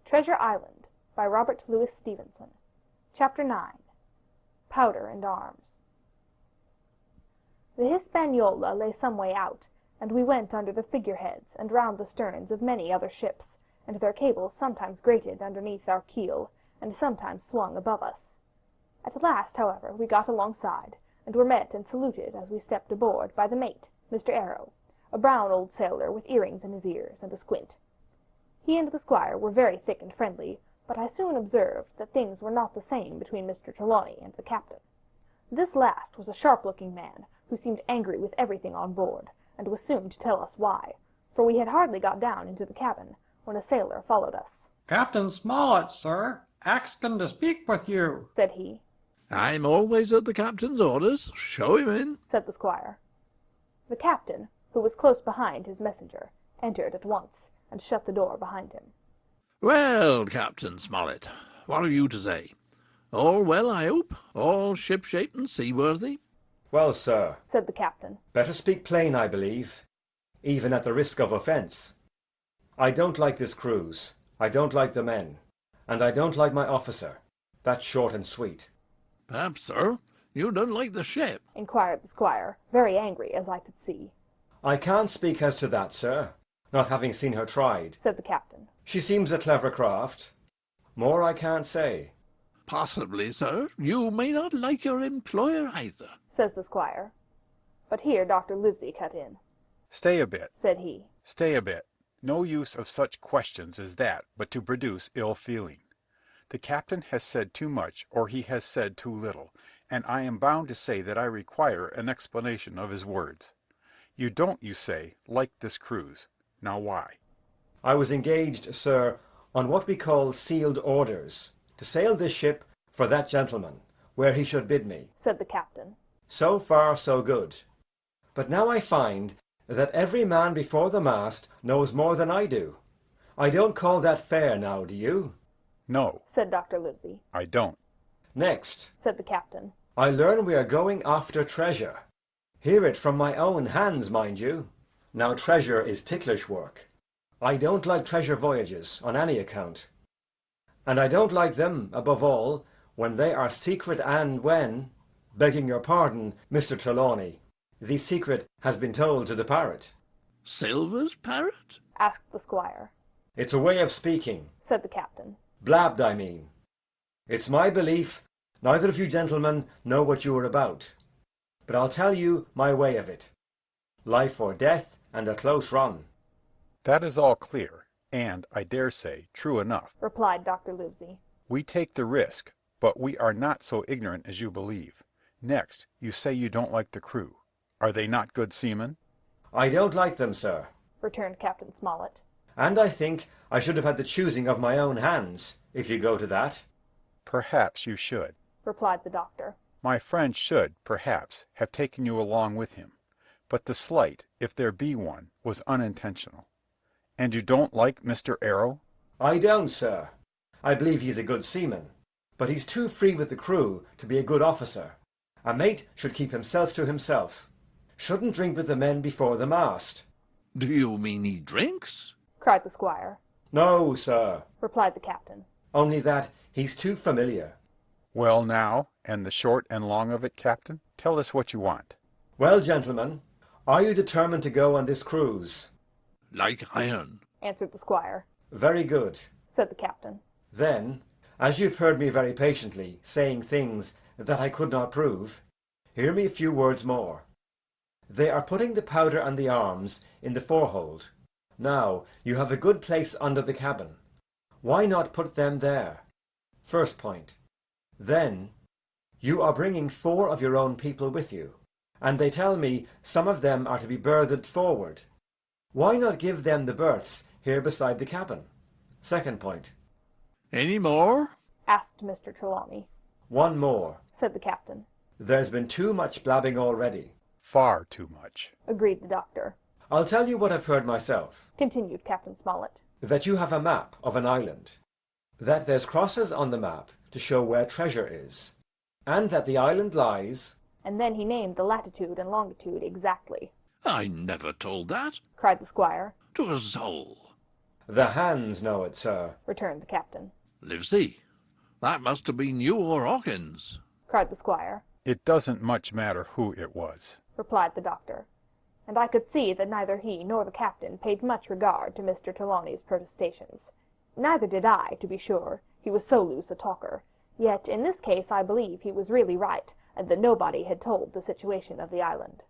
Treasure Island by Robert Louis Stevenson. Chapter 9. Powder and Arms. The Hispaniola lay some way out, and we went under the figureheads and round the sterns of many other ships, and their cables sometimes grated underneath our keel, and sometimes swung above us. At last, however, we got alongside, and were met and saluted as we stepped aboard by the mate, Mr. Arrow, a brown old sailor with earrings in his ears and a squint. He and the squire were very thick and friendly, but I soon observed that things were not the same between Mr. Trelawney and the captain. This last was a sharp-looking man, who seemed angry with everything on board, and was soon to tell us why, for we had hardly got down into the cabin when a sailor followed us. "Captain Smollett, sir, asking to speak with you," said he. "I'm always at the captain's orders. Show him in," said the squire. The captain, who was close behind his messenger, entered at once, and shut the door behind him. "Well, Captain Smollett, what have you to say? All well, I hope? All shipshape and seaworthy?" "Well, sir," said the captain, "better speak plain, I believe, even at the risk of offence. I don't like this cruise, I don't like the men, and I don't like my officer. That's short and sweet." "Perhaps, sir, you don't like the ship?" inquired the squire, very angry, as I could see. "I can't speak as to that, sir, not having seen her tried," said the captain. "She seems a clever craft. More I can't say." "Possibly, sir, you may not like your employer either," says the squire. But here Dr. Livesey cut in. "Stay a bit," said he. "stay a bit. No use of such questions as that but to produce ill feeling. The captain has said too much, or he has said too little, and I am bound to say that I require an explanation of his words. You don't, you say, like this cruise. Now why?" "I was engaged, sir, on what we call sealed orders, to sail this ship for that gentleman, where he should bid me," said the captain. "So far, so good. But now I find that every man before the mast knows more than I do. I don't call that fair now, do you?" "No," said Dr. Livesey. "I don't." "Next," said the captain, "I learn we are going after treasure. Hear it from my own hands, mind you. Now treasure is ticklish work. I don't like treasure voyages on any account. And I don't like them, above all, when they are secret and when, begging your pardon, Mr. Trelawney, the secret has been told to the parrot." "Silver's parrot?" asked the squire. "It's a way of speaking," said the captain. "blabbed, I mean. It's my belief neither of you gentlemen know what you are about. But I'll tell you my way of it. Life or death, and a close run." "That is all clear, and, I dare say, true enough," replied Dr. Livesey. "We take the risk, but we are not so ignorant as you believe. Next, you say you don't like the crew. Are they not good seamen?" "I don't like them, sir," returned Captain Smollett. "and I think I should have had the choosing of my own hands, if you go to that." "Perhaps you should," replied the doctor. "My friend should, perhaps, have taken you along with him. But the slight, if there be one, was unintentional. And you don't like Mr. Arrow?" "I don't, sir. I believe he's a good seaman, but he's too free with the crew to be a good officer. A mate should keep himself to himself. Shouldn't drink with the men before the mast." "Do you mean he drinks?" cried the squire. "No, sir," replied the captain. "only that he's too familiar." "Well, now, and the short and long of it, Captain? Tell us what you want." "Well, gentlemen, are you determined to go on this cruise?" "Like iron," answered the squire. "Very good," said the captain. "Then, as you've heard me very patiently saying things that I could not prove, hear me a few words more. They are putting the powder and the arms in the forehold. Now, you have a good place under the cabin. Why not put them there? First point. Then, you are bringing 4 of your own people with you, and they tell me some of them are to be berthed forward. Why not give them the berths here beside the cabin? Second point." "Any more?" asked Mr. Trelawney. "One more," said the captain. "There's been too much blabbing already." "Far too much," agreed the doctor. "I'll tell you what I've heard myself," continued Captain Smollett. "that you have a map of an island, that there's crosses on the map to show where treasure is, and that the island lies—" And then he named the latitude and longitude exactly. "I never told that," cried the squire. "to a soul." The hands know it, sir, returned the captain. Livesey, that must have been you or Hawkins, cried the squire. It doesn't much matter who it was, replied the doctor, and I could see that neither he nor the captain paid much regard to Mr. Trelawney's protestations. Neither did I, to be sure, he was so loose a talker, yet in this case I believe he was really right, and that nobody had told the situation of the island.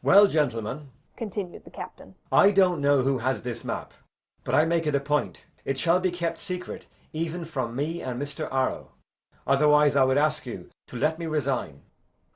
Well, gentlemen, continued the captain, I don't know who has this map, but I make it a point. It shall be kept secret, even from me and Mr. Arrow. Otherwise I would ask you to let me resign.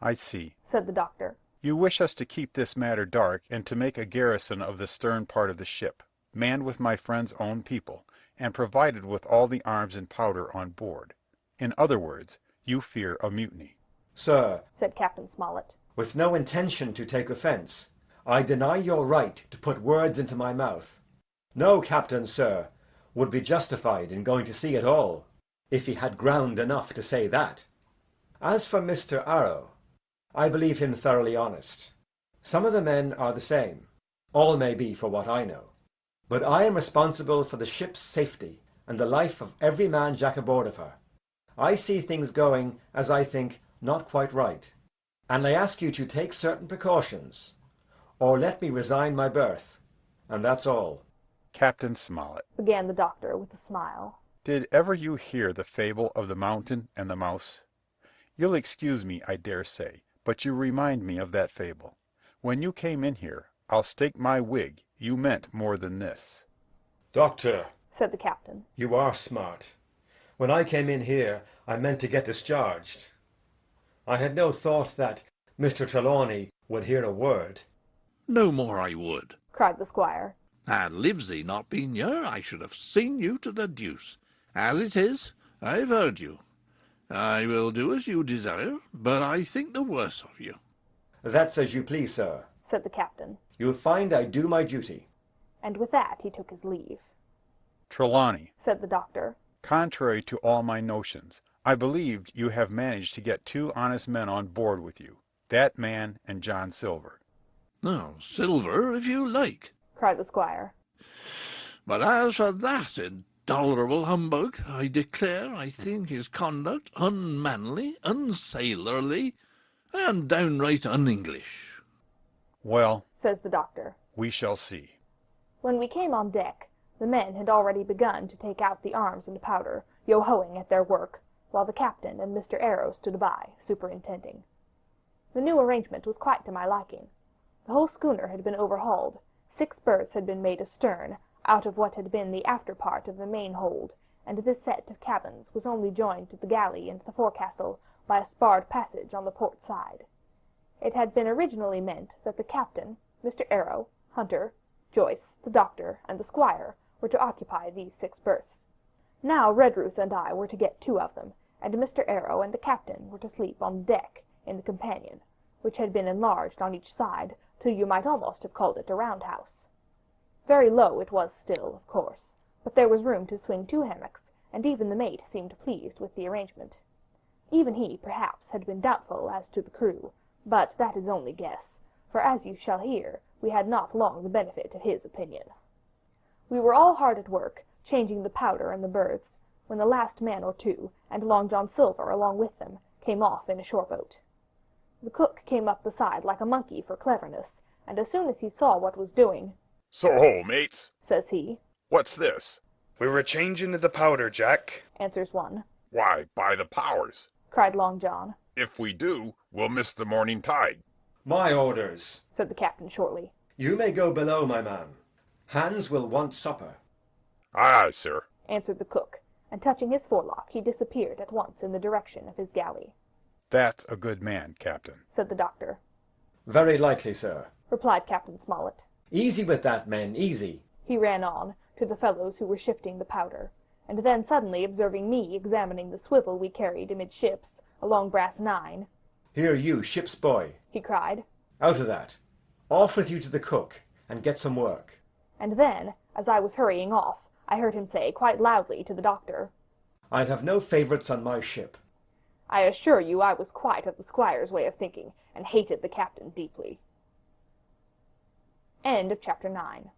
I see, said the doctor. You wish us to keep this matter dark, and to make a garrison of the stern part of the ship, manned with my friend's own people, and provided with all the arms and powder on board. In other words, you fear a mutiny. Sir, said Captain Smollett, with no intention to take offence, I deny your right to put words into my mouth. No captain, sir, would be justified in going to sea at all, if he had ground enough to say that. As for Mr. Arrow, I believe him thoroughly honest. Some of the men are the same. All may be, for what I know. But I am responsible for the ship's safety and the life of every man jack aboard of her. I see things going, as I think, not quite right, and I ask you to take certain precautions, or let me resign my berth, and that's all. Captain Smollett, began the doctor with a smile, did ever you hear the fable of the mountain and the mouse? You'll excuse me, I dare say, but you remind me of that fable. When you came in here, I'll stake my wig, you meant more than this. Doctor, said the captain, you are smart. When I came in here, I meant to get discharged. I had no thought that Mr. Trelawney would hear a word. No more I would, cried the squire. Had Livesey not been here, I should have seen you to the deuce. As it is, I've heard you. I will do as you desire, but I think the worse of you. That's as you please, sir, said the captain. You'll find I do my duty. And with that he took his leave. Trelawney, said the doctor, contrary to all my notions, I believed you have managed to get 2 honest men on board with you, that man and John Silver. Oh, Silver, if you like, cried the squire. But as for that intolerable humbug, I declare I think his conduct unmanly, unsailorly, and downright un-English. Well, says the doctor, we shall see. When we came on deck, the men had already begun to take out the arms and powder, yo-hoing at their work, while the captain and Mr. Arrow stood by, superintending. The new arrangement was quite to my liking. The whole schooner had been overhauled. 6 berths had been made astern, out of what had been the after part of the main hold, and this set of cabins was only joined to the galley and the forecastle by a sparred passage on the port side. It had been originally meant that the captain, Mr. Arrow, Hunter, Joyce, the doctor, and the squire were to occupy these 6 berths. Now Redruth and I were to get 2 of them, and Mr. Arrow and the captain were to sleep on the deck in the companion, which had been enlarged on each side till you might almost have called it a roundhouse. Very low it was still, of course, but there was room to swing 2 hammocks, and even the mate seemed pleased with the arrangement. Even he, perhaps, had been doubtful as to the crew, but that is only guess, for as you shall hear, we had not long the benefit of his opinion. We were all hard at work, changing the powder and the berths, when the last man or 2, and Long John Silver along with them, came off in a shore boat. The cook came up the side like a monkey for cleverness, and as soon as he saw what was doing, "So-ho, mates," says he. "What's this?" "We were changing the powder, Jack," answers one. "Why, by the powers, cried Long John. if we do, we'll miss the morning tide." My orders, said the captain shortly. You may go below, my man. Hans will want supper. Aye, aye, sir, answered the cook, and touching his forelock, he disappeared at once in the direction of his galley. That's a good man, Captain, said the doctor. Very likely, sir, replied Captain Smollett. Easy with that, men, easy. He ran on, to the fellows who were shifting the powder, and then suddenly observing me examining the swivel we carried amidships, along brass 9, Here you, ship's boy, he cried. Out of that. Off with you to the cook, and get some work. And then, as I was hurrying off, I heard him say quite loudly to the doctor, I'd have no favourites on my ship. I assure you I was quite of the squire's way of thinking, and hated the captain deeply. End of chapter 9.